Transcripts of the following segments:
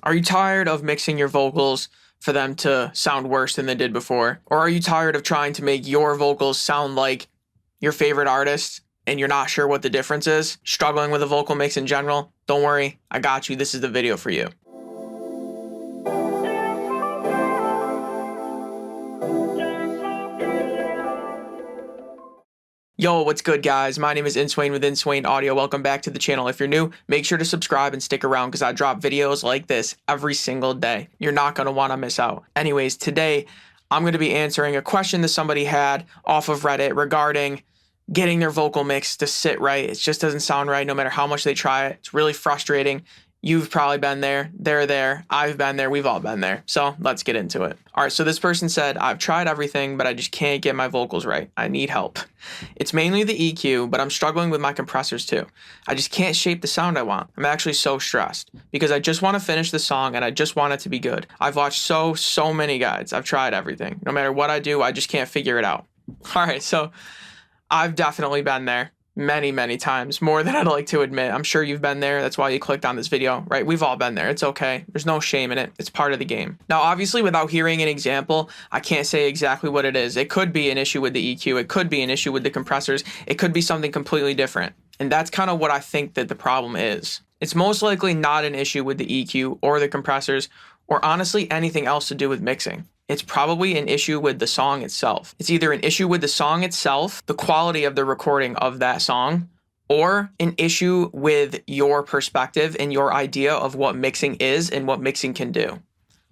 Are you tired of mixing your vocals for them to sound worse than they did before? Or are you tired of trying to make your vocals sound like your favorite artist and you're not sure what the difference is? Struggling with a vocal mix in general? Don't worry, I got you. This is the video for you. Yo, what's good, guys? My name is Inswain with Inswain Audio. Welcome back to the channel. If you're new, make sure to subscribe and stick around because I drop videos like this every single day. You're not going to want to miss out. Anyways, today I'm going to be answering a question that somebody had off of Reddit regarding getting their vocal mix to sit right. It just doesn't sound right no matter how much they try it. It's really frustrating. You've probably been there, they're there, I've been there, we've all been there. So let's get into it. All right, so this person said, I've tried everything, but I just can't get my vocals right. I need help. It's mainly the EQ, but I'm struggling with my compressors too. I just can't shape the sound I want. I'm actually so stressed because I just want to finish the song and I just want it to be good. I've watched so many guides. I've tried everything. No matter what I do, I just can't figure it out. All right, so I've definitely been there. Many times, more than I'd like to admit. I'm sure you've been there. That's why you clicked on this video, right? We've all been there. It's okay. There's no shame in it. It's part of the game. Now, obviously, without hearing an example, I can't say exactly what it is. It could be an issue with the EQ. It could be an issue with the compressors. It could be something completely different. And that's kind of what I think that the problem is. It's most likely not an issue with the EQ or the compressors, or honestly anything else to do with mixing. It's probably an issue with the song itself. It's either an issue with the song itself, the quality of the recording of that song, or an issue with your perspective and your idea of what mixing is and what mixing can do.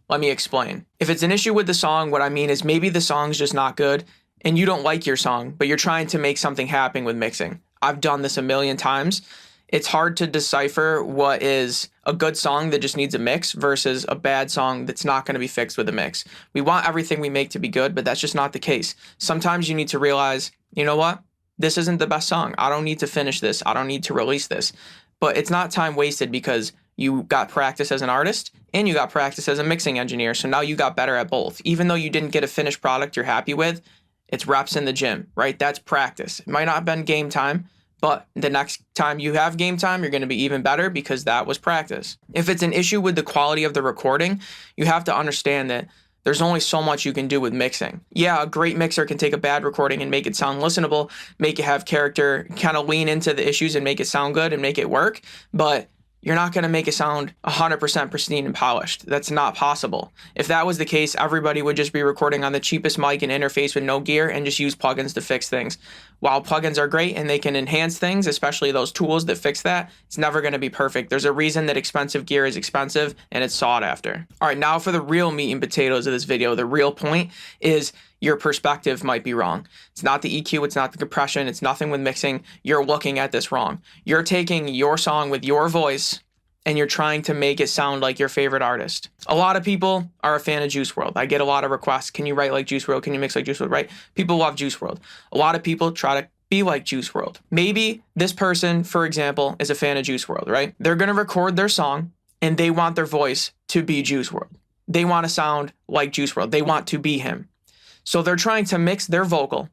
Let me explain. If it's an issue with the song, what I mean is maybe the song's just not good and you don't like your song, but you're trying to make something happen with mixing. I've done this a million times. It's hard to decipher what is a good song that just needs a mix versus a bad song that's not going to be fixed with a mix. We want everything we make to be good, but that's just not the case. Sometimes you need to realize, you know what? This isn't the best song. I don't need to finish this. I don't need to release this. But it's not time wasted because you got practice as an artist and you got practice as a mixing engineer. So now you got better at both. Even though you didn't get a finished product you're happy with, it's reps in the gym, right? That's practice. It might not have been game time, but the next time you have game time, you're going to be even better because that was practice. If it's an issue with the quality of the recording, you have to understand that there's only so much you can do with mixing. Yeah, a great mixer can take a bad recording and make it sound listenable, make it have character, kind of lean into the issues and make it sound good and make it work, but you're not going to make it sound 100% pristine and polished. That's not possible. If that was the case, everybody would just be recording on the cheapest mic and interface with no gear and just use plugins to fix things. While plugins are great and they can enhance things, especially those tools that fix that, it's never going to be perfect. There's a reason that expensive gear is expensive and it's sought after. All right, now for the real meat and potatoes of this video. The real point is your perspective might be wrong. It's not the EQ, it's not the compression, it's nothing with mixing. You're looking at this wrong. You're taking your song with your voice and you're trying to make it sound like your favorite artist. A lot of people are a fan of Juice WRLD. I get a lot of requests. Can you write like Juice WRLD? Can you mix like Juice WRLD? Right? People love Juice WRLD. A lot of people try to be like Juice WRLD. Maybe this person, for example, is a fan of Juice WRLD, right? They're gonna record their song and they want their voice to be Juice WRLD. They want to sound like Juice WRLD. They want to be him. So they're trying to mix their vocal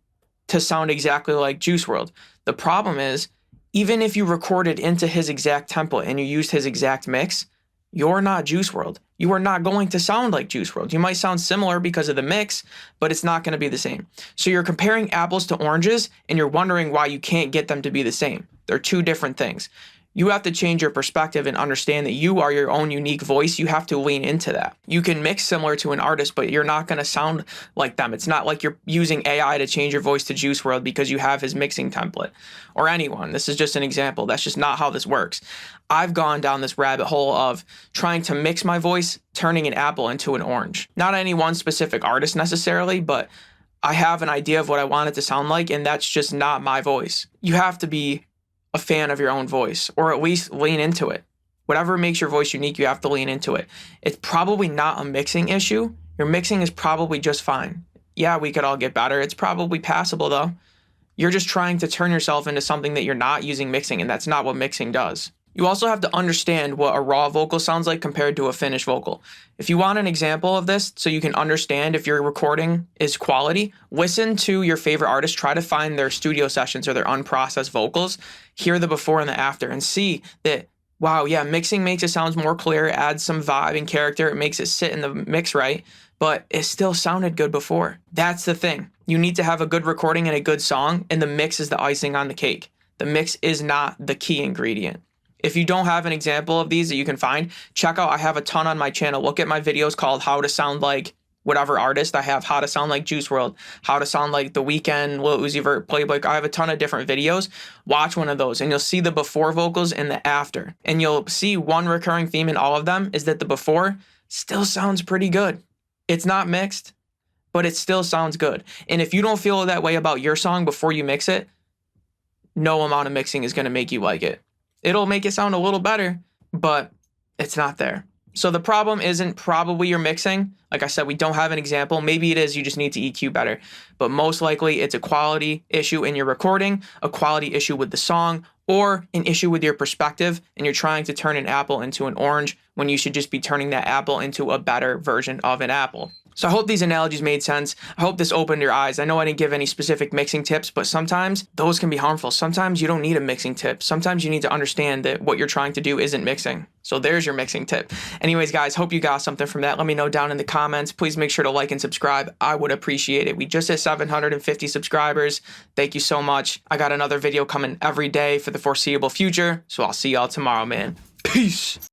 to sound exactly like Juice WRLD. The problem is, even if you recorded into his exact template and you used his exact mix, you're not Juice WRLD. You are not going to sound like Juice WRLD. You might sound similar because of the mix, but it's not going to be the same. So you're comparing apples to oranges and you're wondering why you can't get them to be the same. They're two different things. You have to change your perspective and understand that you are your own unique voice. You have to lean into that. You can mix similar to an artist, but you're not going to sound like them. It's not like you're using AI to change your voice to Juice WRLD because you have his mixing template or anyone. This is just an example. That's just not how this works. I've gone down this rabbit hole of trying to mix my voice, turning an apple into an orange. Not any one specific artist necessarily, but I have an idea of what I want it to sound like, and that's just not my voice. You have to be a fan of your own voice, or at least lean into it. Whatever makes your voice unique, you have to lean into it. It's probably not a mixing issue. Your mixing is probably just fine. Yeah, we could all get better. It's probably passable though. You're just trying to turn yourself into something that you're not using mixing, and that's not what mixing does. You also have to understand what a raw vocal sounds like compared to a finished vocal. If you want an example of this so you can understand if your recording is quality, listen to your favorite artist, try to find their studio sessions or their unprocessed vocals, hear the before and the after, and see that wow, yeah, mixing makes it sound more clear, it adds some vibe and character, it makes it sit in the mix right, but it still sounded good before. That's the thing. You need to have a good recording and a good song, and the mix is the icing on the cake. The mix is not the key ingredient. If you don't have an example of these that you can find, check out, I have a ton on my channel. Look at my videos called How to Sound Like whatever artist. I have How to Sound Like Juice WRLD, How to Sound Like The Weeknd, Lil Uzi Vert, Playboy. I have a ton of different videos. Watch one of those and you'll see the before vocals and the after. And you'll see one recurring theme in all of them is that the before still sounds pretty good. It's not mixed, but it still sounds good. And if you don't feel that way about your song before you mix it, no amount of mixing is going to make you like it. It'll make it sound a little better, but it's not there. So the problem isn't probably your mixing. Like I said, we don't have an example. Maybe it is, you just need to EQ better. But most likely it's a quality issue in your recording, a quality issue with the song, or an issue with your perspective, and you're trying to turn an apple into an orange when you should just be turning that apple into a better version of an apple. So I hope these analogies made sense. I hope this opened your eyes. I know I didn't give any specific mixing tips, but sometimes those can be harmful. Sometimes you don't need a mixing tip. Sometimes you need to understand that what you're trying to do isn't mixing. So there's your mixing tip. Anyways, guys, hope you got something from that. Let me know down in the comments. Please make sure to like and subscribe. I would appreciate it. We just hit 750 subscribers. Thank you so much. I got another video coming every day for the foreseeable future. So I'll see y'all tomorrow, man. Peace.